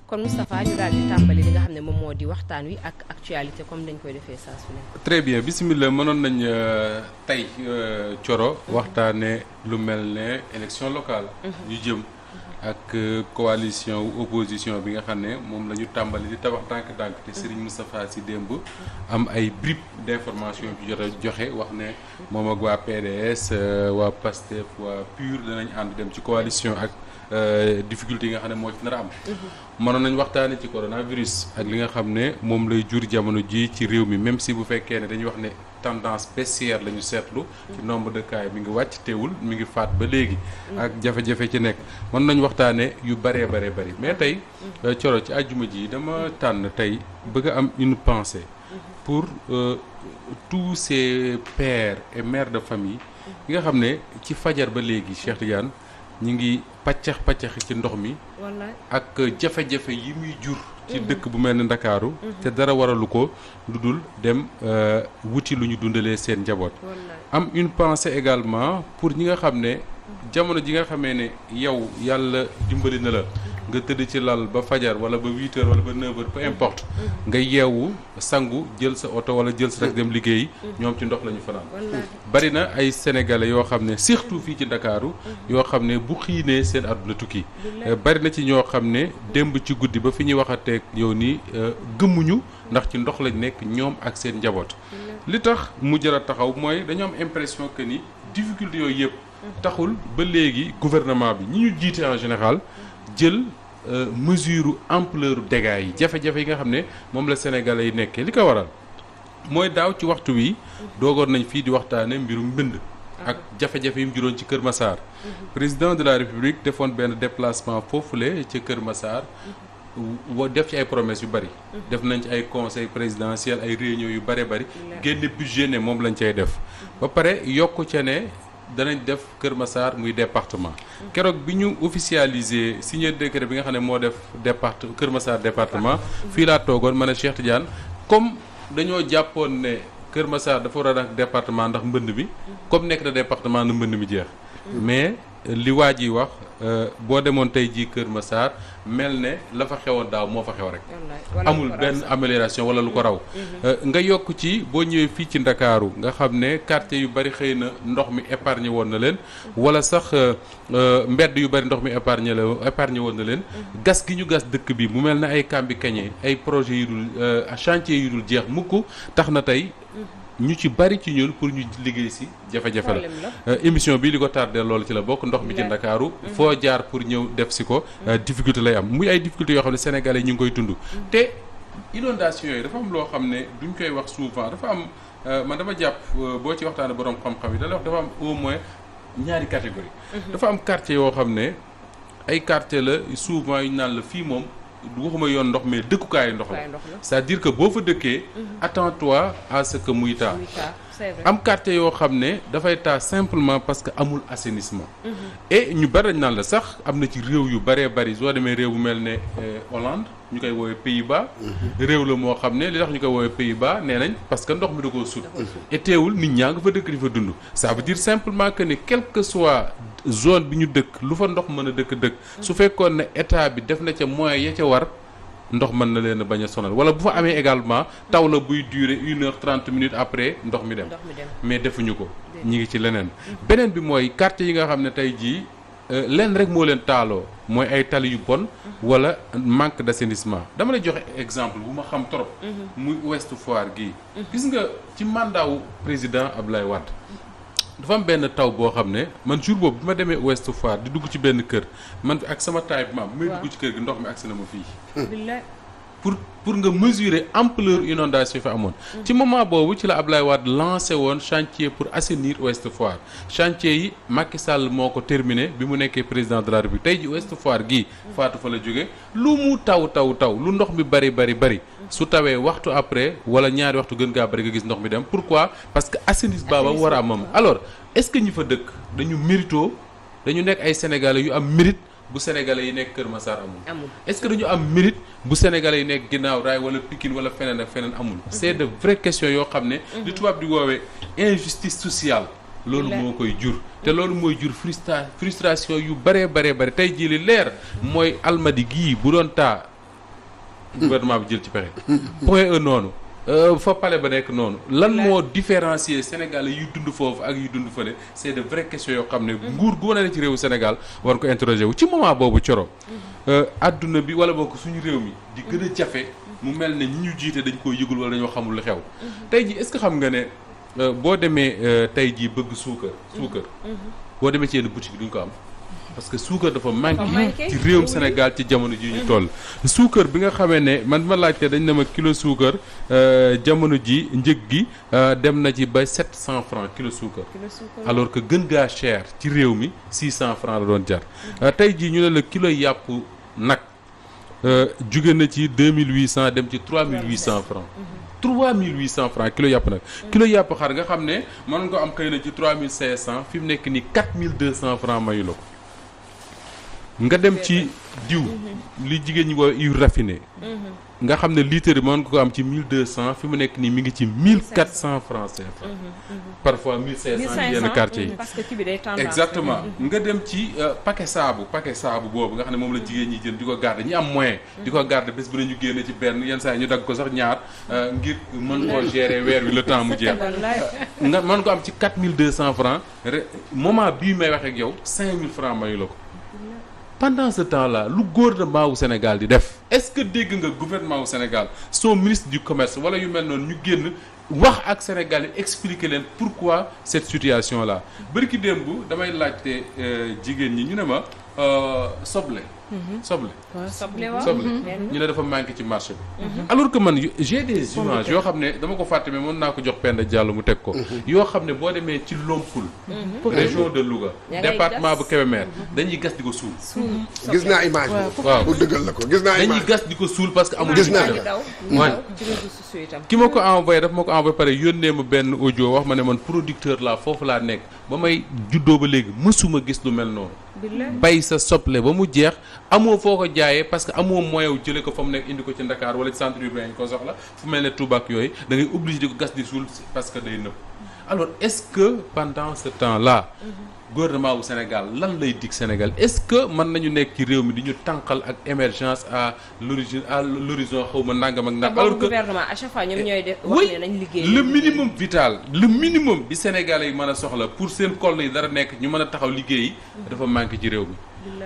kon Moustapha ñu daal di tàmbali li nga xam ne moom moo di waxtaan wi ak actualité comme dañ koy defee saa su ne. très bien bisimilah mënoon nañ tey Coro waxtaane lu mel ne élection locale yu jëm ak coalition wu opposition bi nga xam ne moom la ñu tàmbali di tabax tànk-tànk te Serigne Moustapha Sy démb am ay bribes d'information yu jot a joxe wax ne moom ak waa PDS waa PASTEF waa PUR danañ ànd dem ci coalition ak difficulté yi nga xam ne moo ci nar a am. mënoon nañ waxtaane ci coronavirus ak li nga xam ne moom lay jur jamono ji ci réew mi même si bu fekkee ne dañuy wax ne tendance baissière la ñu seetlu ci nombre de cas yi mi ngi wàcc teewul mi ngi faat ba léegi ak jafe-jafe ci nekk mën nañ waxtaane yu bëree bëri mais tey Coro ci àjjuma ji dama tànn tey bëgg a am une pensée pour tous ces pères et mères de famille yi nga xam ne ci fajar ba léegi Cheikh Tidiane ñi ngi paccax ci ndox mi ak jafe-jafe yi muy jur ci dëkk bu mel ne Ndakaaru te dara waralu ko lu dul dem wuti lu ñu dundalee seen njaboot am une pensée également pour ñi nga xam ne jamono ji nga xamee ne yow yàlla dimbali na la nga tëdd ci lal ba fajar wala ba 8 heures wala ba 9 heures peu importe nga yeewu sangu jël sa oto wala jël sa rek dem liggéeyi ñoom ci ndox la ñu fanaan bari na ay sénégalais yoo xam ne surtout fii ci Ndakaaru yoo xam ne bu xiinee seen àdduna tukki bari na ci ñoo xam ne démb ci guddi ba fi ñuy waxateeg yow nii gëmmuñu ndax ci ndox lañ nekk ñoom ak seen njaboot li tax mu jar a taxaw mooy dañoo am impression que ni difficulté yooyu yëpp taxul ba léegi gouvernement bi ñi ñu jiite en général jël mesure ampleur dégâts yi jafe-jafe yi nga xam ne moom la sénégalais yi nekkee li ko waral mooy daaw ci waxtu wi doogoon nañ fii di waxtaane mbirum mbënd ak jafe-jafe yi mu juróon ci Kër Massar président de la république defoon benn déplacement foofule ca Kër Massar def ci ay promesses yu bari def nañ ci ay conseil présidentiel ay réunions yu bari génne budget ne moom lañ cay def ba pare yokku ca ne danañ def Kër Massar muy département keroog bi ñu officialisé signé décret bi nga xam ne moo def Kër Massar département fii laa toogoon ma ne Cheikh Tidiane comme dañoo jàppoon ne Kër Massar dafa war a nekk département ndax mbënd mi comme nekk na département na mbënd mi jeex mais li waa ji wax boo demoon tey jii Kër Massar mel ne la fa xewoon daaw moo fa xew rek amul benn amélioration wala lu ko raw nga yokk ci boo ñëwee fii ci Ndakaaru nga xam ne quartier yu bari xëy na ndox mi épargné woon na leen wala sax mbedd yu bari ndox mi épargné woon na leen gas gi ñu gas dëkk bi mu mel ne ay kambi kañe ay projets yu dul chantier yu dul jeex mukk tax na tey ñu ci bari ci ñun pour ñu liggéey si jafe-jafe la émission bi li ko tardé loolu ci la bokk ndox mi ci Ndakaaru foo jaar pour ñëw def si ko difficulté lay am muy ay difficultés yoo xam ne sénégalais ñu ngi koy dund te inondation yooyu dafa am loo xam ne duñ koy wax souvent dafa am man dama jàpp boo ci waxtaane borom xam-xam yi da la wax dafa am au moins ñaari catégorie dafa am quartier yoo xam ne ay quartier la souvent yu ñu naan la fii moom waxuma yoon ndox mais dëkkukaayu ndox la c'est-à-dire que boo fa dëkkee attends-toi à ce que muy taa am quartier yoo xam ne dafay taa simplement parce que amul assainissement et ñu bari dañ naan la sax am na ci réew yu bëree bëri soo demee réew bu mel ne Hollande ñu koy woowee Pays-Bas réew la moo xam ne li tax ñu koy woowee Pays-Bas nee nañ parce que ndox mi da koo sut et teewul nit ñaa nga fa dëkk di fa dund ça veut dire simplement que ne quel que soit zone bi ñu dëkk lu fa ndox mën a dëkk su fekkoon ne état bi def na ca moyens ya ca war ndox mën na leen a bañ a sonal wala bu fa amee également taw la buy durer 1h30 minutes après ndox mi dem mais defuñu ko ñi ngi ci leneen beneen bi mooy quartier yi nga xam ne tey jii lenn rek moo leen taaloo mooy ay tali yu bon wala manque d'assainissement dama lay joxe exemple bu ma xam trop muy Ouest Foire gii gis nga ci mandat wu président Abdoulaye Wade dafa am benn taw boo xam ne man jour boobu bi ma demee Ouest Foire di dugg ci benn kër man ak sama taay bi maam may dugg ci kër gi ndox mi agsi na ma fii pour nga mesurer ampleur inondation yi fa amoon ci moment boobu ci la Abdoulaye Wade lancé woon chantier pour assainir Ouest Foire chantier yi Macky Sall moo ko terminé bi mu nekkee président de la République tey ji Ouest Foire gii faatu fa la jóge lu mu taw lu ndox mi bari su tawee waxtu après wala ñaari waxtu gën gaa bari nga gis ndox mi dem pourquoi parce que assainissement ba war a am alors est-ce que ñi fa dëkk dañu mérito dañu nekk ay sénégalais yu am mérite bu sénégalais yi nekk Kër Massar amul est-ce que dañu am mérite bu sénégalais yi nekk ginnaaw raay wala Pikine wala feneen ak feneen amul c'est de vraies questions yoo xam ne li tubaab di woowee injustice sociale loolu moo koy jur te loolu mooy jur frustration yu bëree tey jii li leer mooy Almadi gii bu doon taa gouvernement bi jël ci pexe. point E noonu. fa pale ba nekk noonu. lan moo différencier Sénégalais yu dund foofu ak yu dund fële c'est de vraies questions yoo xam ne nguur gu wane ci réewu Sénégal war ko interroger wu ci moment boobu Coro. adduna bi wala bokk suñu réew mi di gën a jafe mu mel ne ñi ñu jiite dañ koy yëgul wala dañoo xamul lu xew. tey jii est-ce que xam nga ne boo demee tey jii bëgg suukar. boo demee ci yenn boutique duñ ko am. parce que suukar dafa manqué ci réewum Sénégal ci jamono ji ñu toll. suukar bi nga xamee ne man ma laajte dañ ne ma kilo suukar jamono ji njëg gi dem na ci ba 700 francs kilo suukar. alors que gën gaa cher ci réew mi 600 francs la doon jar. tey jii ñu ne la kilo yàpp nag jóge na ci 2800 dem ci 3800 francs. 3800 francs kilo yàpp nag. kilo yàpp xar nga xam ne mën nga ko am xëy na ci 3500 fi mu nekk nii 4200 francs mayu la ko. nga dem ci diw li jigéen ñi woo huile raffinée nga xam ne litre bi mën nga ko am ci 1200 fi mu nekk nii mi ngi ci 1400 francs CFA. parfois 1500 yenn quartier yi. parce que kii bi day tendance. exactement nga dem ci paquet saabu boobu nga xam ne moom la jigéen ñi jël di ko garder ñi am moyen. di ko garder bés bu ne ñu génne ci benn yenn saa yi ñu dagg ko sax ñaar ngir mën koo gérer weer wi le temps mu jeex. nga mën ko am ci 4200 francs moment bii may wax ak yow 5000 francs mayu la ko. pendant ce temps-là lu gouvernement wu Sénégal di def est-ce que dégg nga gouvernement wu Sénégal son ministre du commerce wala yu mel noonu ñu génn wax ak Sénégal yi expliquer leen pourquoi cette situation-là bërki démb damay laajte jigéen ñi ñu ne ma soble. soble ñu ne dafa manqué ci marché bi. alors que man j'ai des images yoo xam ne dama ko fàtte mais mën naa ko jox Penda Diallo mu teg ko. yoo xam ne boo demee ci Lompoul. région de Louga. département bu Kébémer dañuy gas di ko suul. gis naa image boobu. waaw pour dëggal la ko gis naa image dañuy gas di ko suul parce que amul. gis naa ki ma ko envoyé daf ma ko envoyé pare yónnee ma benn audio wax ma ne man producteur laa foofu laa nekk ba may juddoo ba léegi mësuma gis lu mel noonu. bay sa soble ba mu jeex amoo foo ko jaayee parce que amoo moyen wu jëlee ko fa mu nekk indi ko ci Dakar wala ci centre urbain yi ko soxla fu mel ne Touba ak yooyu da ngay obligé di ko gas di suul parce que day nëb. alors est-ce que pendant ce temps-là gouvernement wu Sénégal lan lay dig Sénégal est-ce que mën nañu nekk ci réew mi di ñu tànqal ak émergence à l'horizon xaw ma nangam ak nangam. alors que gouvernement à chaque fois ñoom ñooy def wax ne nañ liggéey le minimum vital le minimum bi Sénégalais yi mën a soxla pour seen kol yi dara nekk ñu mën a taxaw liggéey dafa manqué ci réew mi.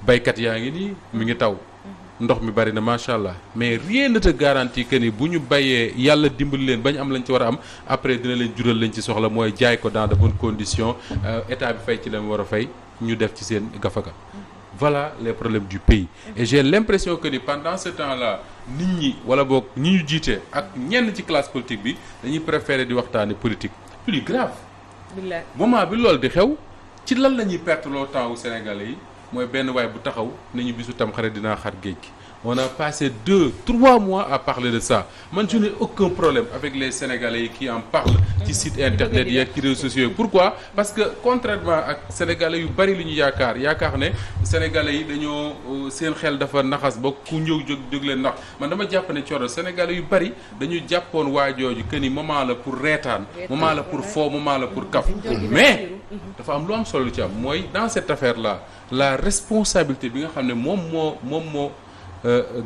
baykat yaa ngi nii mi ngi taw. ndox mi bari na macha allah mais rien ne te garantit que ni bu ñu bayee yàlla dimbali leen bañ am lañ ci war a am après dina leen jural lañ ci soxla mooy jaay ko dans de bonnes conditions état bi fay ci la mu war a fay ñu def ci seen gafaka. voilà les problèmes du pays. et j'ai l'impression que ni pendant ce temps-là nit ñi wala boog ñi ñu jiite ak ñenn ci classe politique bi dañuy préférer di waxtaane politique plus grave. moment bi loolu di xew ci lan la ñuy perte loo temps wu Sénégalais yi. mooy benn waay bu taxaw nañu bisu tam xarit dinaa xar géej gi on a passé 2-3 mois à parler de ça man je n'ai aucun problème avec les Sénégalais yi qui en parlent ci site internet yi ak ci réseaux sociaux yi pourquoi parce que contrairement ak Sénégalais yu bari li ñu yaakaar ne Sénégalais yi dañoo seen xel dafa naxas ba ku ñëw jóg leen ndax man dama jàpp ne coro Sénégalais yu bari dañu jàppoon waa jooju que ni moment la pour reetaan moment la pour foo moment la pour kaf mais dafa am lu am solo ci am mooy dans cette affaire là la responsabilité bi nga xam ne moom moo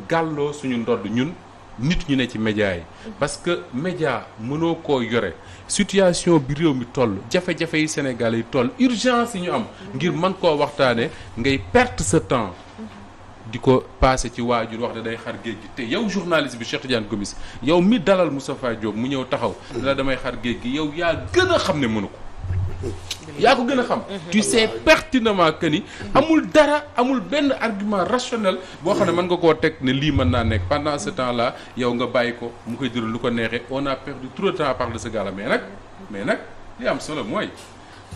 gàlloo suñu ndodd ñun nit ñu ne ci média yi parce que média mënoo koo yore situation bi réew mi toll jafe-jafe yi Sénégal yi toll urgence yi ñu am ngir mën koo waxtaane ngay perte ce temps di ko passé ci waajur wax ne day xar géej gi te yow journaliste bi Cheikh Tidiane Gomis yow mi dalal Moustapha Diop mu ñëw taxaw la damay xar géej gi yow yaa gën a xam ne mënu ko yaa ko gën a xam tu sais pertinemment que ni amul benn argument rationnel boo xam ne mën nga koo teg ne lii mën naa nekk pendant ce temps là yow nga bàyyi ko mu koy jëral lu ko neexee on a perdu trop de temps à parler de ce gars là mais nag li am solo mooy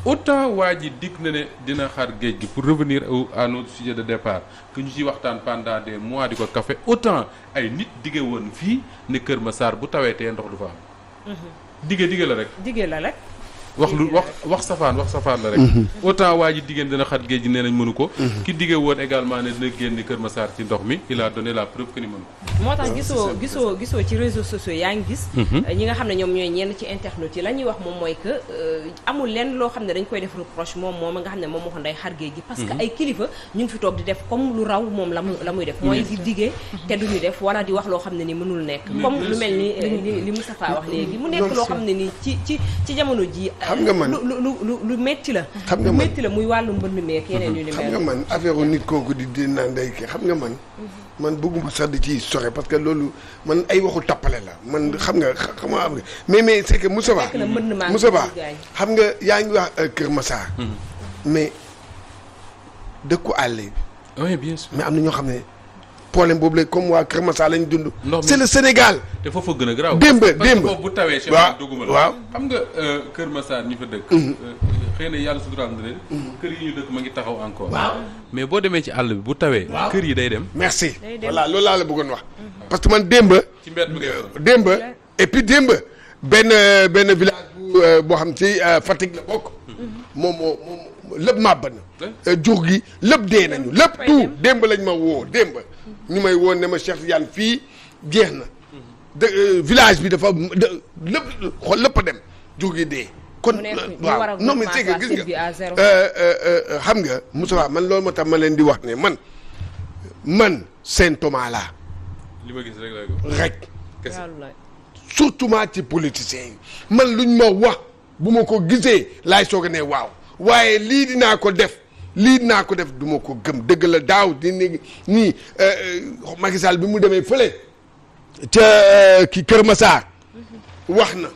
autant waa ji dig na ne dina xar géej gi pour revenir à notre sujet de départ que ñu ci waxtaan pendant des mois di ko café autant ay nit dige woon fii ne Kër Massar bu tawee tee ndox du fa am dige la rek wax safaan la rek. autant waa ji diggéen dina xat géej gi nee nañ mënu ko. ki diggee woon également ne dina génn Kër Massar ci ndox mi il a donné la preuve que ni mënu ko. moo tax gisoo ci réseaux sociaux yaa ngi gis. ñi nga xam ne ñoom ñooy ñenn ci internet yi la ñuy wax moom mooy que amul lenn loo xam ne dañ koy def reproche moom nga xam ne moom moo ko nday xar géej gi. parce que ay kilifa ñu ngi fi toog di def comme lu raw moom la muy def. mooy di diggee te duñu def wala di wax loo xam ne ni mënul nekk. comme lu mel ni li Moustapha wax léegi mu nekk loo xam ne ni ci jamono ji xam nga man lu metti la. xam nga lu metti la muy wàllu mbënd meek yeneen yu ni mel. xam nga man affaire nit kooku di naan day kii xam nga man bëgguma sax di ci sore parce que loolu man ay waxu tappale la man xam nga mais c'est que Moussa Ba xam nga yaa ngi wax Kër Massar. mais dëkku àll bi. oui bien sûr mais am na ñoo xam ne problème boobu la comme waa Kër Massar lañ dund. c'est le Sénégal. te foofu gën a garaaw. démb foofu bu tawee. waaw xam nga Kër Massar ñi fa dëkk. xëy na yàlla suturaal na leen. kër yi ñu dëkk ma ngi taxaw encore. waaw mais boo demee ci àll bi bu tawee. kër yi day dem. merci voilà loolu laa la bëggoon wax. parce que man démb. ci mbedd bi démb et puis démb benn village boo xam ci Fatick la bokk. moom lépp màbb na. jur gi lépp dee nañu lépp tout démb lañ ma woo démb. ñu may woon ne ma Cheikh Tidiane fii jeex na. village bi dafa lépp a dem jur gi dee. kon waaw non mais c'est que gis nga xam nga Moussa man loolu moo tax ma leen di wax ne man Saint Thomas laa. li ma gis rek surtout ci politiciens yi man luñ ma wax bu ma ko gisee laay soog a ne waaw waaye lii dinaa ko def du ma ko gëm dëgg la daaw di nii Macky Sall bi mu demee fële ca ki Kër Massar wax na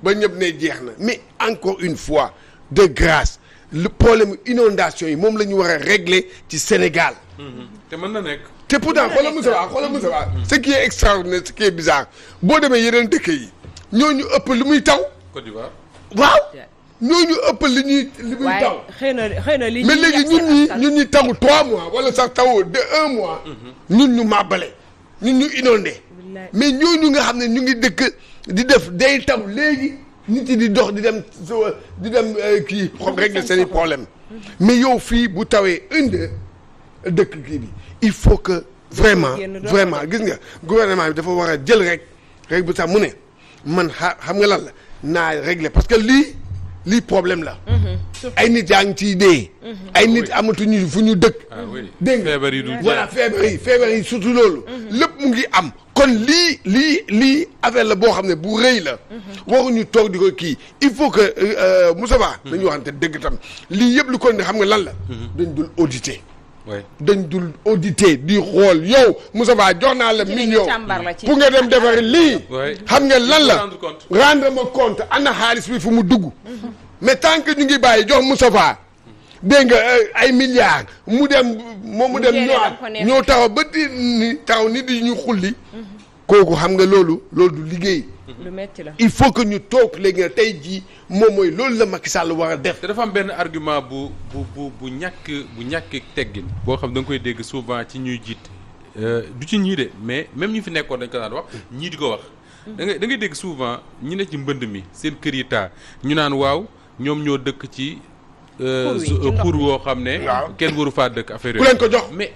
ba ñëpp ne jeex na mais encore une fois de grâce le problème inondation yi moom la ñu war a régler ci Sénégal. te mën na nekk. te pourtant xoolal Moussa Ba ce qui est extraordinaire ce qui est bizarre boo demee yeneen dëkk yi ñooñu ëpp lu muy taw. Côte d'Ivoire. waaw ñooñu ëpp li muy taw. xëy na li mais léegi ñun ñi taw 3 mois wala sax taw de 1 mois. ñun ñu màbbale ñun ñu inondé. mais ñooñu nga xam ne ñu ngi dëkk di def day taw léegi nit yi di dox di dem kii régler seen i problème mais yow fii bu tawee dëkk kii bi il faut que vraiment gis nga gouvernement bi dafa war a jël rek bu sax mu ne man xam nga lan la naa régler parce que lii problème la. ay nit yaa ngi ciy dee. ay nit amatuñu fu ñu dëkk. dégg nga feebar yi du voilà feebar yi surtout loolu. lépp mu ngi am. kon lii affaire la boo xam ne bu rëy la. waruñu toog di ko kii il faut que Moussa Ba. dañu waxante dëgg tam lii yëpp lu ko ne xam nga lan la. dañ dul auditer. dañ dul auditer di xool yow Moussa Ba jox naa la million pour nga dem defari lii. xam nga lan la rendre ma compte ana xaalis bi fu mu dugg. mais tant que ñu ngi bàyyi jox Moussa Ba dégg nga ay milliards mu dem ñoo taxaw ba nit di ñu xulli. kooku xam nga loolu du liggéey. lu metti la il faut que ñu toog léegi nag tey jii moom mooy loolu la Macky Sall war a def. te dafa am benn argument bu ñàkk teggin boo xam da nga koy dégg souvent ci ñuy jiit du ci ñii de mais même ñu fi nekkoon dañ ko daan wax ñii di ko wax. da ngay dégg souvent ñi ne ci mbënd mi seen kër yi taa ñu naan waaw ñoom ñoo dëkk ci. pour woo xam ne. kenn waru faa dëkk affaire yooyu. ku leen ko jox mais.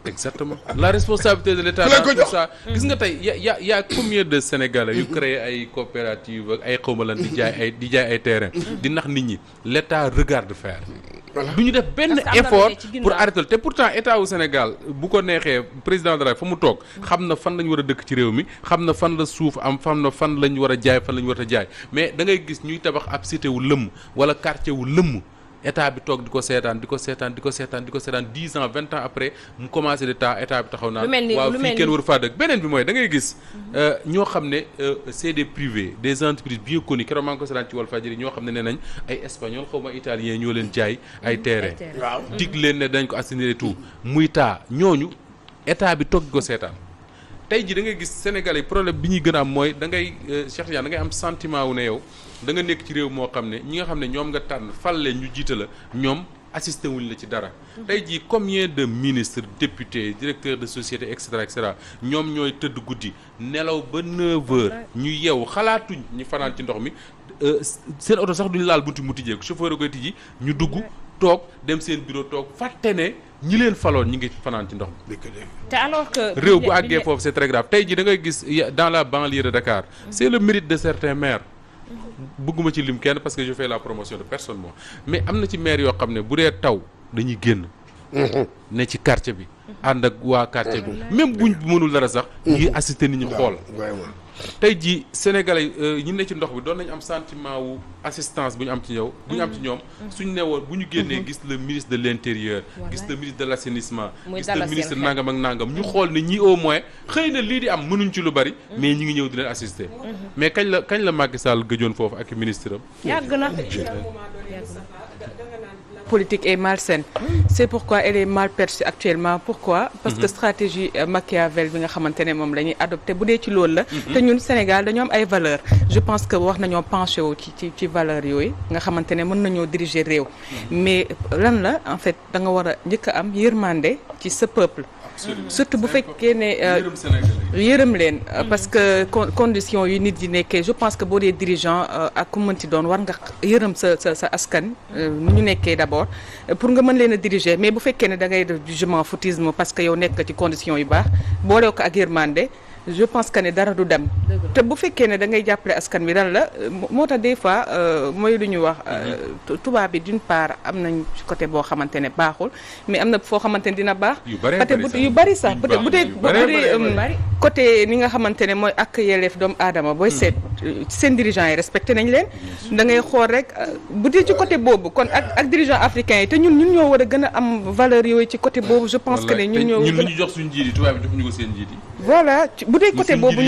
exactement la responsabilité de l'État dans tout ça gis nga tey y a combien de Sénégalais yu créé ay coopératives ak ay xawma lan di jaay ay terrain di nax nit ñi l'État regarde faire du ñu def benn effort pour arrêter te pourtant état wu Sénégal bu ko neexee président de la fa mu toog xam na fan lañ war a dëkk ci réew mi xam na fan la suuf am fan lañ war a jaay fan lañ war a jaay mais da ngay gis ñuy tabax ab cité wu lëmm wala quartier wu lëmm état bi toog di ko seetaan 10 ans 20 ans après mu commencé di état bi taxaw naan waaw fii kenn waru faa dëkk beneen bi mooy da ngay gis ñoo xam ne c'est des privés des entreprises bien connues keroog maa ngi ko seetaan ci Walfadjri ñoo xam ne nee nañ ay espagnol xaw ma italien ñoo leen jaay ay terrain dig leen ne dañ ko assainir tout muy ñooñu état bi toog di ko seetaan tey ji da ngay gis Sénégalais problème bi ñuy gën a am mooy da ngay Cheikh Tidiane da ngay am sentiment wu ne yow da nga nekk ci réew moo xam ne ñi nga xam ne ñoom nga tànn fal leen ñu jiite la ñoom assisté wuñ la ci dara. tey jii combien de ministres députés directeurs de société et cetera ñoom ñooy tëdd guddi nelaw ba 9h ñu yeewu xalaatuñ ñu fanaan ci ndox mi seen oto sax duñu laal buntu mu tijjee ko chauffeur a koy tijji ñu dugg toog dem seen bureau toog fàtte ne ñi leen faloon ñi ngi fanaan ci ndox mi. te alors que réew bu àggee foofu c'est très grave tey jii da ngay gis dans la banlieue de Dakar c'est le mérite de certains maires. bëgguma ci lim kenn parce que je fais la promotion de personne moi mais am na ci maire yoo xam ne bu dee taw dañuy génn. ne ci quartier bi. ànd ak waa quartier bi même buñ mënul dara sax. ñu ngi assister nit ñi xool. tey jii sénégalais ñi ne ci ndox bi doon nañu am sentiment wu assistance bu ñu am ci yow. bu ñu am ci ñoom suñu ne woon bu ñu génnee gis le ministre de l'intérieur. gis le ministre de l'assainissement. gis le ministre nangam ak nangam ñu xool ne ñii au moins xëy na lii di am mënuñ ci lu bari. mais ñi ngi ñëw di leen assister. mais kañ la Macky Sall gëjoon foofu ak ministre am. yàgg na. politique est malsaine. C'est pourquoi elle est mal perçue actuellement. Pourquoi? Parce que stratégie Machiavel bi nga xamante ne moom la ñuy adopté bu dee ci loolu la. te ñun Sénégal dañoo am ay valeurs. Je pense que wax nañoo penché wu ci valeurs yooyu nga xamante ne mën nañoo diriger réew. mais lan la en fait da nga war a njëkk a am yërmande ci sa peuple. surtout bu fekkee ne yërëm leen parce que conditions yu nit yi nekkee je pense que boo dee dirigeant ak ku mënti doon war nga yërëm sa askan nu ñu nekkee d'abord pour nga mën leen a diriger mais bu fekkee ne da ngay def jugement foutisme parce que yow nekk ci conditions yu baax boole ko ak yërmande je pense que ne dara du dem te bu fekkee ne da ngay jàppale askan bi lan la moo tax des fois mooy lu ñu wax tubaab bi d'une part am nañ côté boo xamante ne baaxul mais am na foo xamante ne dina baax peut-être yu bari sax peut-être bu dee côté ni nga xamante ne mooy ak yelleef doomu aadama booy seet seen dirigeants yi respecté nañ leen da ngay xool rek bu dee ci côté boobu kon ak dirigeants africains yi te ñun ñoo war a gën a am valeur yooyu ci côté boobu je pense que ne ñun lu ñu jox suñu njiit yi tubaab bi joxuñu ko seen njiit yi voilà bu dee côté boobu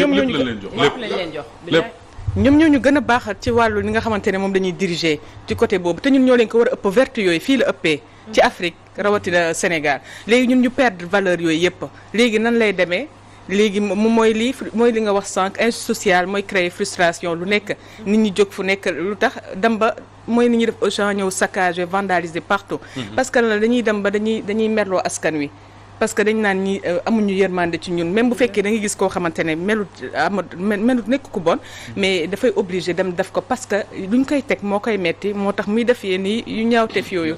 ñoom ñoo ñu gën a baaxal ci wàllu li nga xamante ne moom dañuy diriger ci côté boobu te ñun ñoo leen ko war a ëpp vertu yooyu fii la ëppee ci Afrique rawatina Sénégal léegi ñun ñu perdre valeur yooyu yëpp léegi nan lay demee léegi mooy li nga wax sànq injustice sociale mooy créer frustration lu nekk nit ñi jóg fu nekk lu tax dem ba mooy nit ñi def Auchan ñëw saccager vandaliser partout parce que la dañuy dem ba dañuy merloo askan wi parce que dañ naan ñi amuñu yërmande ci ñun même bu fekkee da nga gis koo xamante ne melut nekk ku bon mais dafay obligé dem def ko parce que luñ koy teg moo koy metti moo tax muy def yéen yi yu ñaawteef yooyu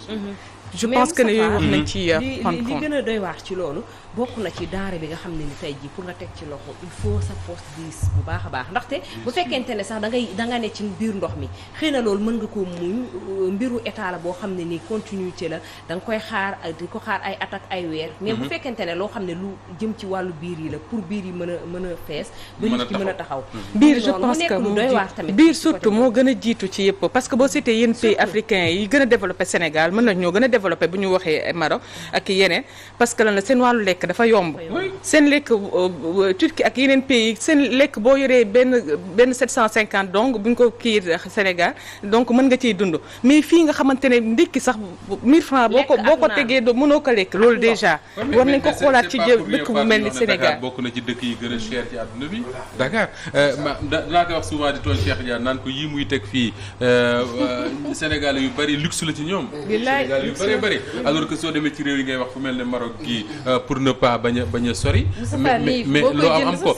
je pense que ne yooyu wax nañ ci prendre compte li gën a doy waar ci loolu bokk na ci denrée bi nga xam ne ni tey jii pour nga teg ci loxo il faut sa force diis bu baax a baax ndaxte bu fekkente ne sax da nga ne ci biir ndox mi xëy na loolu mën nga ko muñ mbiru état la boo xam ne ni continuité la da nga koy xaar di ko xaar ay at ak ay weer mais bu fekkente ne loo xam ne lu jëm ci wàllu biir yi la pour biir yi mën a fees ba nit ki mën a taxaw biir je pense que biir surtout moo gën a jiitu ci yëpp parce que boo seetee yéen pays africains yi gën a développé Sénégal mën na ñoo gën a développé bu ñu waxee Maroc ak yeneen parce que lan la seen wàllu lekk dafa yomb seen lekk Turquie ak yeneen pays seen lekk boo yoree benn 750 donc bu ñu ko kii Sénégal donc mën nga ciy dund mais fii nga xamante ne ndekki sax 1000 francs boo ko tegee mënoo ko lekk loolu déjà war nañ ko xoolaat ci dëkk bu mel ni Sénégal bokk na ci dëkk yi gën a cher ci àdduna bi Dakar dinaa koy wax souvent di tooñ Cheikh Dia naan ko yii muy teg fii Sénégal yu bari luxe la ci ñoom Sénégal yu bari alors que soo demee ci réew yi ngay wax fu mel ne Maroc gii pour ne pas bañ a sori mais loo am ko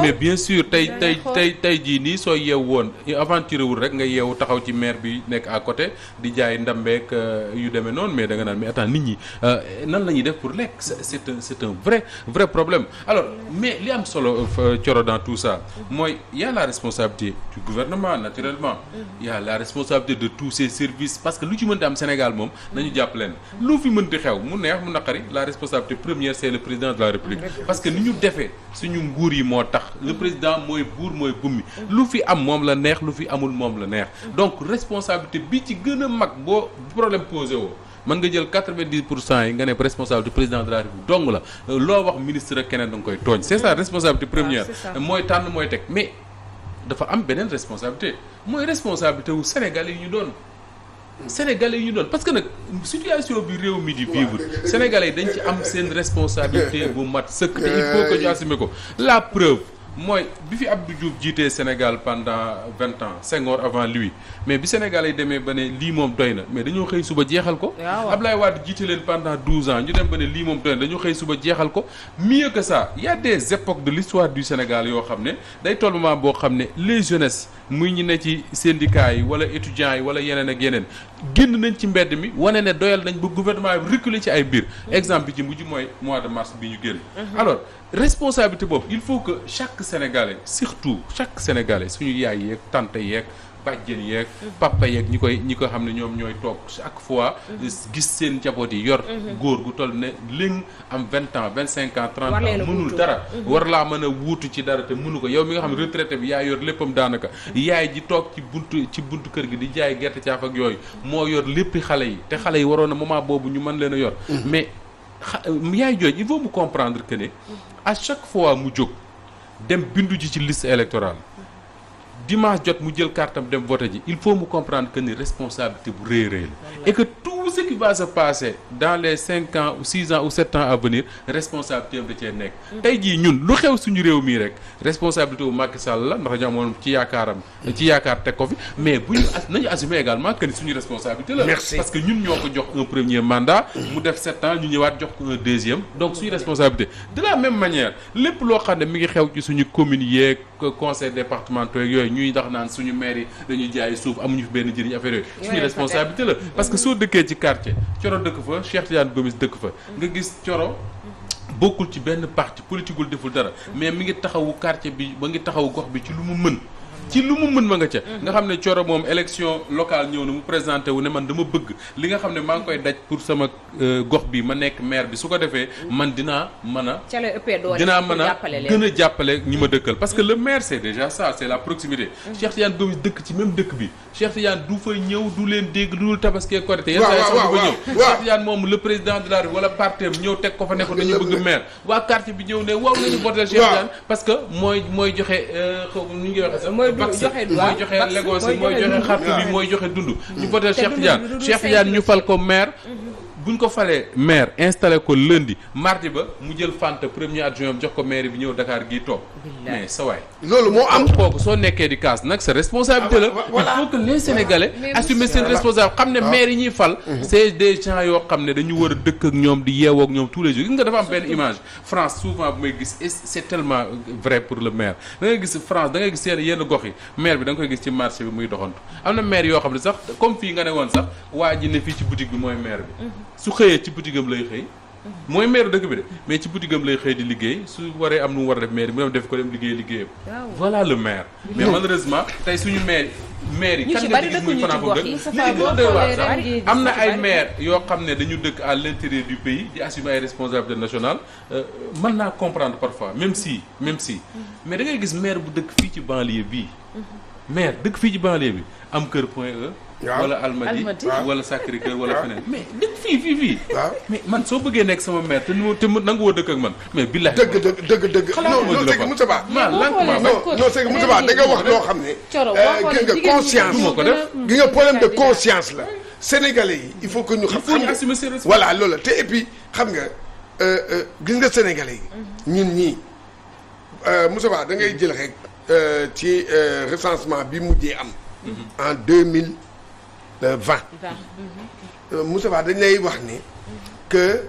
mais bien sûr tey jii nii soo yeew woon aventure wul rek nga yeewu taxaw ci mer bi nekk à côté di jaay ndambeek yu demee noonu mais da nga naan mais attends nit ñi nan la ñuy def pour lekk c'est un vrai problème alors mais li am solo Thioro dans tout ça mooy y a la responsabilité du gouvernement naturellement y a la responsabilité de tous ces services parce que lu ci mën di am Sénégal moom nañu jàpp leen lu fi mën di xew mu neex mu naqari la responsabilité première c'est le président de la République parce que ni ñu defee suñu nguur yi moo tax le président mooy buur mooy bummi lu fi am moom la neex lu fi amul moom la neex donc responsabilité bi ci gën a mag boo problème posé woo mën nga jël 90% yi nga ne responsabilité président de la République dong la loo wax ministre ak keneen da nga koy tooñ c'est ça responsabilité première mooy tànn mooy teg mais dafa am beneen responsabilité mooy responsabilité wu Sénégalais yi ñu doon parce que nag situation bi réew mi di vivre Sénégalais yi dañ ci am seen responsabilité bu mat sëkk te il faut que ñu assumer ko la preuve mooy bi fi Abdou Diouf jiitee Sénégal pendant 20 ans Senghor avant lui mais bi Sénégal yi demee ba ne lii moom doy na mais dañoo xëy suba jeexal ko. Ablaye Wade jiite leen pendant 12 ans ñu dem ba ne lii moom doy na dañoo xëy suba jeexal ko. mieux que ça il y a des époques de l'histoire du Sénégal yoo xam ne day toll moment boo xam ne les jeunesses muy ñi ne ci syndicats yi wala étudiants yi wala yeneen ak yeneen génn nañ ci mbedd mi wane ne doyal nañ ba gouvernement bi reculer ci ay mbir. exemple bi ci mujj mooy mois de mars bi ñu génn. alors responsabilité boobu il faut que chaque Sénégalais surtout chaque Sénégalais suñu yaay yeeg tante yeeg bàjjen yeeg papa yeeg ñi ko xam ne ñoom ñooy toog chaque fois gis seen njaboot yi yor góor gu toll ne léegi am 20 ans 25 ans 30 ans mënul dara war laa mën a wuutu ci dara te mënu ko yow mi nga xam ne retraité bi yaa yor léppam daanaka yaay ji toog ci buntu kër gi di jaay gerte caaf ak yooyu moo yor léppi xale yi te xale yi waroon na moment boobu ñu mën leen a yor mais yaay jooj il faut mu comprendre que ne à chaque fois mu jóg dem bindu ji ci liste électorale dimanche jot mu jël cartam dem voter ji il faut mu comprendre que ni responsabilité bu rëy rëy la et que tout ce qui va se passer dans les 5 ans ou 6 ans ou 7 ans à venir responsabilité am da cee nekk. tey jii ñun lu xew suñu réew mii rek responsabilité bu Macky Sall la ndax ñoo amoon ci yaakaar teg ko fi mais bu ñu nañu assumer également que ni suñu responsabilité la. Merci. Parce que ñun ñoo ko jox un premier mandat. mu def 7 ans ñu ñëwaat jox ko un deuxième donc suñu responsabilité de la même manière lépp loo xam ne mi ngi xew ci suñu communes yeeg conseil départementaux yooyu ñuy ndax naan suñu maire yi dañuy jaay suuf amuñu fi benn njëriñ affaire yooyu suñu responsabilité la parce que soo dëkkee ci quartier Coro dëkk fa Cheikh Tidiane Gomis dëkk fa nga gis Coro bokkul ci benn parti politique deful dara mais mi ngi taxawu quartier bi ba ngi taxawu gox bi ci lu mu mën ma nga ca nga xam ne Coro moom élection locale ñëw na mu présenté wu ne man dama bëgg li nga xam ne maa ngi koy daj pour sama gox bi ma nekk maire bi su ko defee man dinaa mën a gën a jàppale ñi ma dëkkal parce que le maire c'est déjà ça c'est la proximité Cheikh Tidiane Gomis dëkk ci même dëkk bi Cheikh Tidiane du fa ñëw du leen dégg du dul tabaski Korité yenn saa yi sax du fa ñëw Cheikh Tidiane moom le président de la République wala partem ñëw teg ko fa ne ko dañu bëgg maire waa quartier bi ñëw ne waaw nañu voter Cheikh Tidiane parce que mooy joxe ñu ngi waxe sax mooy joxe Lagos mooy joxe xartu bi mooy joxe dund ñu voté Cheikh Tidiane ñu fal ko maire buñ ko falee maire installé ko lundi mardi ba mu jël Fanta premier adjoint jox ko maire bi ñëw Dakar gii toog mais sa waay loolu moo am kooku soo nekkee di kaas nag sa responsabilité la il faut que les Sénégalais assumer seen responsable xam ne maire yi ñuy fal c'est des gens yoo xam ne dañu war a dëkk ak ñoom di yeewoo ak ñoom tous les jours gis nga dafa am benn image France souvent bu may gis et c'est tellement vrai pour le maire da ngay gis France da ngay gis yenn gox yi maire bi da nga koy gis ci marché bi muy doxantu am na maire yoo xam ne sax comme fii nga ne woon sax waa ji ne fii ci boutique bi mooy maire bi su xëyee ci boutique am lay xëy mooy maire dëkk bi de mais ci boutique am lay xëy di liggéey su waree am nu mu war a def maire bi mu def ko dem liggéeyam voilà le maire mais malheureusement tey suñu maire yi kan nga gis muy fanaan foofu dëkk am na ay maire yoo xam ne dañu dëkk à l'intérieur du pays di assumer ay responsabilités nationales mën naa comprendre parfois même si mais da ngay gis maire bu dëkk fii ci banlieue bii maire dëkk fii ci banlieue bi am kër Point E wala Almadies wala Sacré-Cœur wala feneen mais dëkk fii mais man soo bëggee nekk sama maire te nangu woo dëkk ak man mais billahi dëgg non c'est que Moussa Ba non c'est que Moussa Ba da nga wax loo xam ne gis nga conscience du ma ko def gis nga problème de conscience la Sénégalais yi il faut que ñu xam assumer ses responsabilités voilà loolu la te et puis xam nga gis nga Sénégalais yi ñun ñii Moussa Ba da ngay jël rek ci recensement bi mujjee am en 2020 Moussa Ba dañ lay wax ne que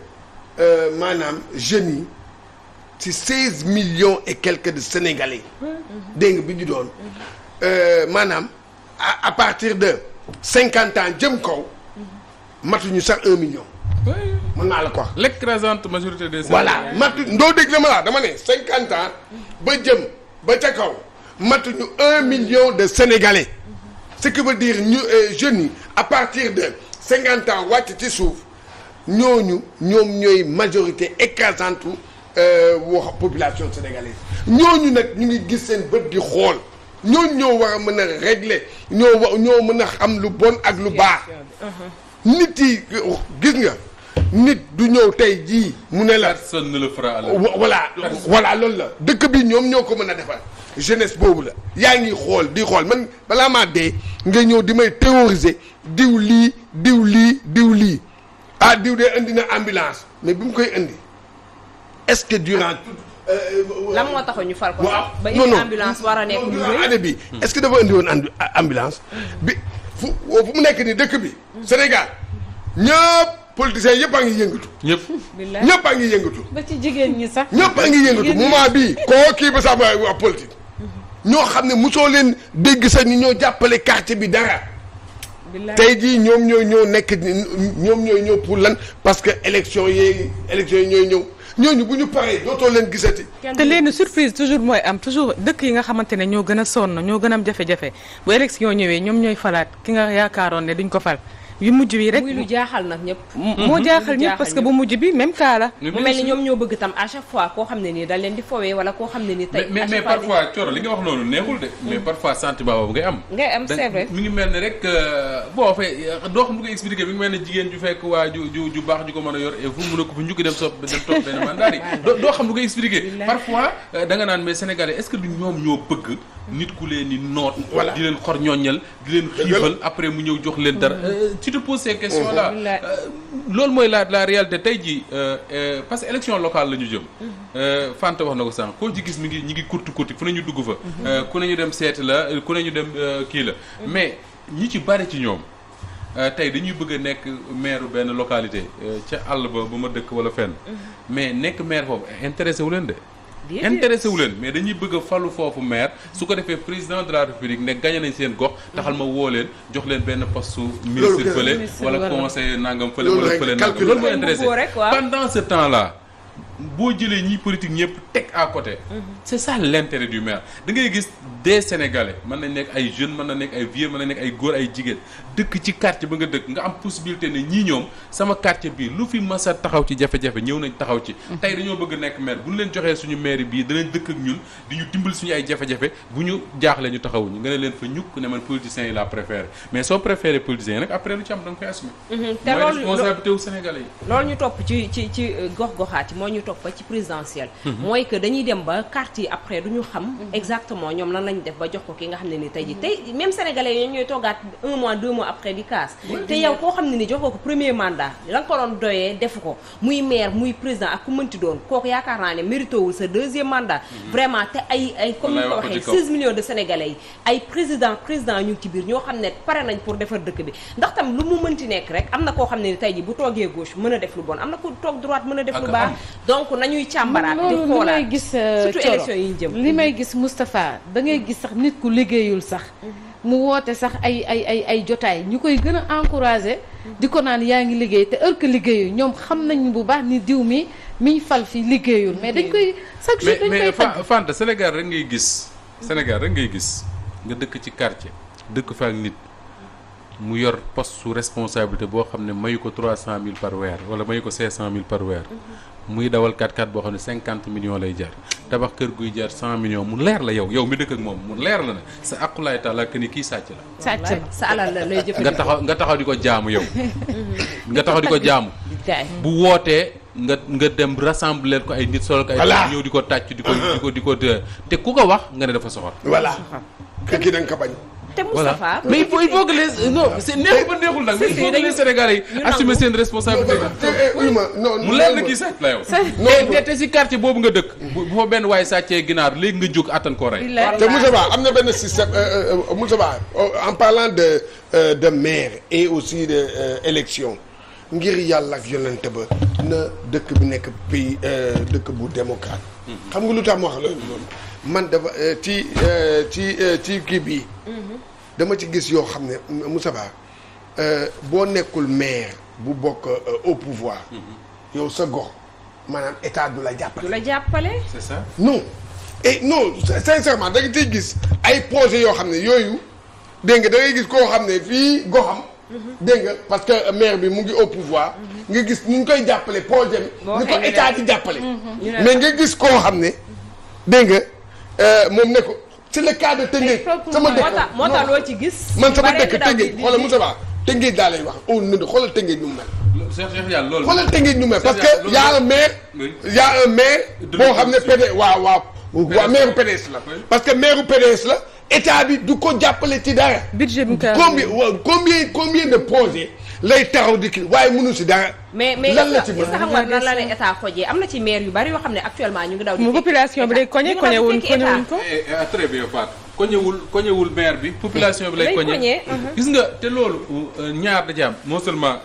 maanaam jeunes yi ci 16 millions et quelques de Sénégalais dégg nga bi ñu doon maanaam à partir de 50 ans jëm kaw matuñu sax 1 million mën naa la ko wax l'écrasante majorité des voilà matu ndoo dégg la ma la dama ne 50 ans ba jëm ba ca kaw matuñu 1 million de Sénégalais ce qui veut dire ñu jeunes yi à partir de 50 ans wàcc ci suuf ñooñu ñoom ñooy majorité écrasante wax population sénégalaise ñooñu nag ñu ngi gis seen bët di xool ñooñu ñoo war a mën a régler ñoo mën a xam lu bon ak lu baax nit yi gis nga nit du ñëw tey jii mu ne la personne ne le fera voilà loolu la dëkk bi ñoom ñoo ko mën a defar jeunesse boobu la yaa ngi xool di xool man balaa maa dee nga ñëw di may théoriser diw lii ah diw de indi na ambulance mais bi mu koy indi est-ce que durant lan moo taxoon ñu fal ko. waaw ba indi ambulance war a nekk lu rëy. année bi est-ce que dafa indi woon ambulance bi fu mu nekk nii dëkk bi Sénégal ñëpp politiciens yëpp a ngi yëngatu. ñëpp a ngi yëngatu. ba ci jigéen ñi sax. ñëpp a ngi yëngatu moment bii koo kii ba sax waa politique. ñoo xam ne mosoo leen dégg sax ni ñoo jàppale quartier bi dara. tey jii ñoom ñooy ñëw nekk ñoom ñooy ñëw pour lan parce que élection yi ñooy ñëw ñooñu bu ñu paree dootoo leen gisati. te leen surprise toujours mooy am toujours dëkk yi nga xamante ne ñoo gën a sonn ñoo gën a am jafe-jafe bu élection ñëwee ñoom ñooy falaat ki nga yaakaaroon ne duñ ko fal. yu mujj bi rek muy lu jaaxal nag ñëpp. moo jaaxal ñëpp parce que bu mujj bi même cas la. mu mel ni ñoom ñoo bëgg tam à chaque fois koo xam ne nii dañ leen di fowee wala koo xam ne nii tey. mais parfois Thioro li nga wax noonu neexul de. mais parfois sentiment boobu ngay am. c'est vrai. mi ngi mel ne rek boo fay doo xam lu ko expliquer mi ngi mel ne jigéen ju fekk waa ju baax ju ko mën a yor et fu mu mën a ko fi njukki dem topp benn mandat yi doo xam lu ko expliquer. parfois da nga naan mais sénégalais est-ce que du ñoom ñoo bëgg nit ku leen di noot. di leen xor ñooñal di leen xiifal après mu ñëw jox leen dara. tu te poses ces questions là loolu mooy la réalité tey jii parce que élection locale la ñu jëm. Fanta wax na ko sànq koo ci gis ñi ngi kurti fu ne ñu dugg fa. ku ne ñu dem seeti la ku ne ñu dem kii la. mais ñi ci bari ci ñoom tey dañuy bëgg a nekk maire benn localité ca àll ba ma dëkk wala fenn. mais nekk maire foofu intéressé wu leen de. intéressé wu leen mais dañuy bëgg a falu foofu maire su ko defee président de la république ne gagné nañ seen gox taxal ma woo leen jox leen benn poste ministre fële wala conseiller nangam fële wala fële nangam loolu mooy intéressé pendant ce temps là boo jëlee ñiy politique ñëpp teg à côté c'est ça l'intérêt du maire da ngay gis des sénégalais mën nañ nekk ay jeunes mën na nekk ay vieux mën na nekk ay góor ay jigéen dëkk ci quartier ba nga dëkk nga am possibilité ne ñii ñoom sama quartier bii lu fi masa taxaw ci jafe-jafe ñëw nañ taxaw ci tey dañoo bëgg nekk maire bu ñu leen joxee suñu maire bii danañ dëkk ak ñun di ñu dimbali suñu ay jafe-jafe bu ñu jaaxlee ñu taxawuñu nga ne leen fa ñukk ne man politiciens yi laa préféré mais soo préféré politiciens yi nag après lu ci am da nga koy assumer mooy responsabilité wu sénégalais yi loolu ñu topp ci gox-goxaat yi moo ñu topp ba ci présidentielle mooy que dañuy dem ba quartier yi après du ñu xam exactement ñoom lan lañ def ba jox ko ki nga xam ne ni tey ji tey même sénégalais yi ñooy toogaat 1 mois 2 mois après di casse te yow koo xam ne ni jox ko premier mandat la nga ko doon doyee defu ko muy maire muy président ak ku mënti doon kooku yaakaar naa ne mérité wul sa 2e mandat vraiment te ay comme ni ko waxee 16 millions de sénégalais yi ay président ñu ngi ci biir ñoo xam ne pare nañ pour defar dëkk bi ndax tam lu mu mënti nekk rek am na koo xam ne ni tey ji bu toogee gauche mën a def lu bon am na ko toog droite mën a def lu baax donc nañuy càmbaraat di xoolaat li may gis surtout élection yi ñu jëm li may gis Moustapha da ngay gis sax nit ku liggéeyul sax mu woote sax ay jotaay ñu koy gën a encourager di ko naan yaa ngi liggéey te heure que liggéeyul ñoom xam nañ bu baax ni diw miñ fal fi liggéeyul mais dañ koy chaque jour dañ koy tagg Fanta Sénégal rek ngay gis nga dëkk ci quartier dëkk fa ak nit mu yor poste sous responsabilité boo xam ne mayu ko 300 000 par weer wala mayu ko 500 000 par weer muy dawal 4x4 boo xam ne 50 millions lay jar tabax kër guy jar 100 millions mu leer la yow mi dëkk ak moom mu leer la ne sa aqulaay taala que ni kii sàcc la. sa alal la lay jëfandikoo nga taxaw di ko jaamu yow. nga taxaw di ko jaamu. bu wootee nga dem rassembler ko ay nit solo ko ay. ñëw di ko tàcc di ko te ku ko wax nga ne dafa soxor. voilà kii da nga ko bañ. te Moustapha mais il faut que les non c'est neexul ba neexul nag mais il faut que les Sénégalais yi assumer seen responsabilité mu leer na kii sàcc la yow non te si quartier boobu nga dëkk bu fa benn waaye sàccee ginaar léegi nga jóg attan koo rey te Moussa Ba am na benn système Moussa Ba en parlant de maire et aussi de élection ngir yàlla ak yonente ba na dëkk bi nekk pays dëkk bu démocrate xam nga lu tax ma wax loolu man dafa ci kii bii dama ci gis yoo xam ne Moussa Ba boo nekkul maire bu bokk au pouvoir yow sa gox maanaam état du la jàppale. c'est ça. non et non sincèrement da nga ciy gis ay projets yoo xam ne yooyu dégg nga da ngay gis koo xam ne fii goxam. dégg nga parce que maire bi mu ngi au pouvoir. nga gis ni ñu koy jàppale projet bi. ni ko état di jàppale. mais nga gis koo xam ne dégg nga moom ne ko. c'est le cas de Tëngéej sama dëkk moo tax loo ci gis. man sama dëkk Tëngéej xoolal Moussa Ba Tëngéej daa lay wax au nënd xoolal Tëngéej nu mu mel. xoolal Tëngéej nu mu mel parce que y a un maire. y a un maire boo xam ne PD waaw maire PDS la. parce que maire PDS la état bi du ko jàppale ci dara. budget bi combien de projets lay taxaw di kii waaye mënu si dara. mais lan la ci mën xam nga lan la ne état xojee am na ci maire yu bari yoo xam ne actuellement ñu ngi daw. mu population bi day koñe koñewuñ ko. très bien Fatou. koñewul maire bi population bi lay koñe. gis nga te loolu ñaar da ci am non seulement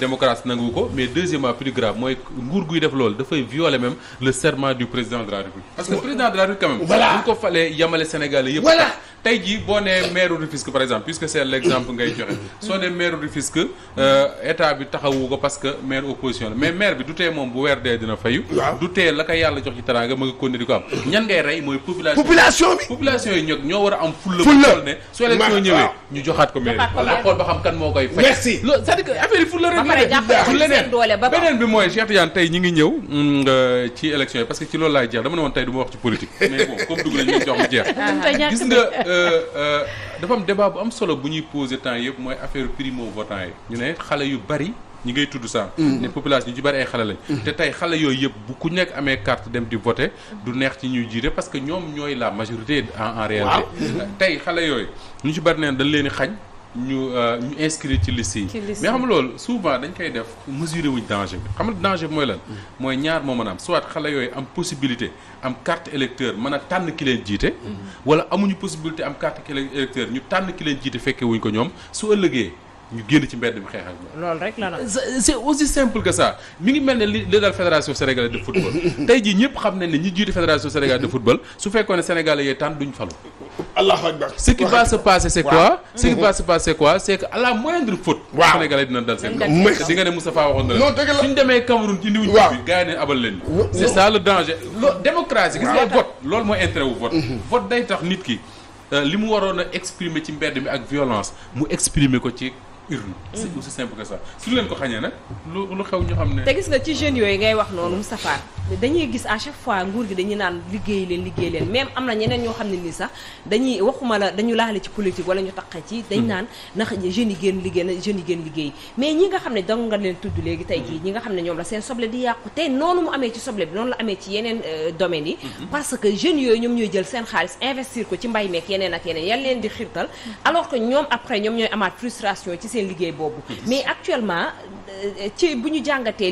démocratie nangu ko mais deuxièmement plus grave mooy nguur guy def loolu dafay violer même le serment du président de la République. parce que président de la République quand même. voilà bu ñu ko falee yamale Sénégalais yëpp. voilà tey jii boo nee maire Rufisque par exemple puisque c'est l'exemple ngay joxe soo nee maire Rufisque état bi taxawu ko parce que maire opposition la mais maire bi du tee moom bu weer dee dina fayu. du tee la ko yàlla jox ci teraanga ma nga continuer di ko am. ñan ngay rey mooy population bi. population yi ñoo war a am fulla ne su élection ñëwee ñu joxaat ko maire bi xool ba xam kan moo koy fay. merci loolu c'est-à-dire que affaire yi fulla rek la leneen beneen bi mooy Cheikh Tidiane tey ñi ngi ñëw ci élection yi parce que ci loolu laay jeex dama ne woon tey du ma wax ci politique mais bon comme dugg nañu jox mu jeex gis nga dafa am débat bu am solo bu ñuy poser temps yëpp mooy affaire primo votant yi ñu ne xale yu bari ñi ngay tudd sànq. ne population ñu ci bari ay xale lañ. te tey xale yooyu yëpp bu ku nekk amee carte dem di voter du neex ci ñuy jiite parce que ñoom ñooy la majorité en réalité. tey xale yooyu ñu ci bari neen dañ leen di xañ ñu inscrire ci liste yi. mais xam nga loolu souvent dañ koy def mesurer wuñ danger bi xam nga danger bi mooy lan. mooy ñaar moo mën a am soit xale yooyu am possibilité am carte électeur mën a tànn ki leen jiite. wala amuñu possibilité am carte électeur ñu tànn ki leen jiite fekke wuñ ko ñoom su ëllëgee. ñu génn ci mbedd bi xeex ak moom. loolu rek la nag. c'est aussi simple que ça mi ngi mel ne li dal fédération sénégalaise de football tey jii ñëpp xam nañ ne ñi jiite fédération sénégalaise de football su fekkoon ne sénégalais yee tànn duñ falu. Allahu akbar. ce qui va se passer c'est quoi. ce qui va se passer c'est quoi c'est que à la moindre faute. sénégalais dina dal seen kaw. te di nga ne Moustapha waxoon na la. non dëgg la suñ demee Cameroun ci indiwuñ bi gars yi ne abal leen. c'est ça le danger. démocratie gis nga vote loolu mooy intérêt wu vote. vote day tax nit ki li mu waroon a exprimer ci mbedd mi ak violence mu exprimer ko ci. urne c'est aussi simple que ça su leen ko xañee nag lu xew ñu xam ne. te gis nga ci jeunes yooyu ngay wax noonu Moustapha dañuy gis à chaque fois nguur gi dañuy naan liggéey leen même am na ñeneen ñoo xam ne nii sax dañuy waxuma la dañu laale ci politique wala ñu taqe ci. dañ naan ndax jeunes yi génn liggéey mais ñi nga xam ne danga nga leen tudd léegi tey jii ñi nga xam ne ñoom la seen soble di yàqu te noonu mu amee ci soble bi noonu la amee ci yeneen domaines yi. parce que jeunes yooyu ñoom ñooy jël seen xaalis investir ko ci mbay meek yeneen ak yeneen yal leen di xirtal alors que ñoom après ñoom ñooy amaat frustration ci seen liggéey boobu mais actuellement ci bu ñu jàngatee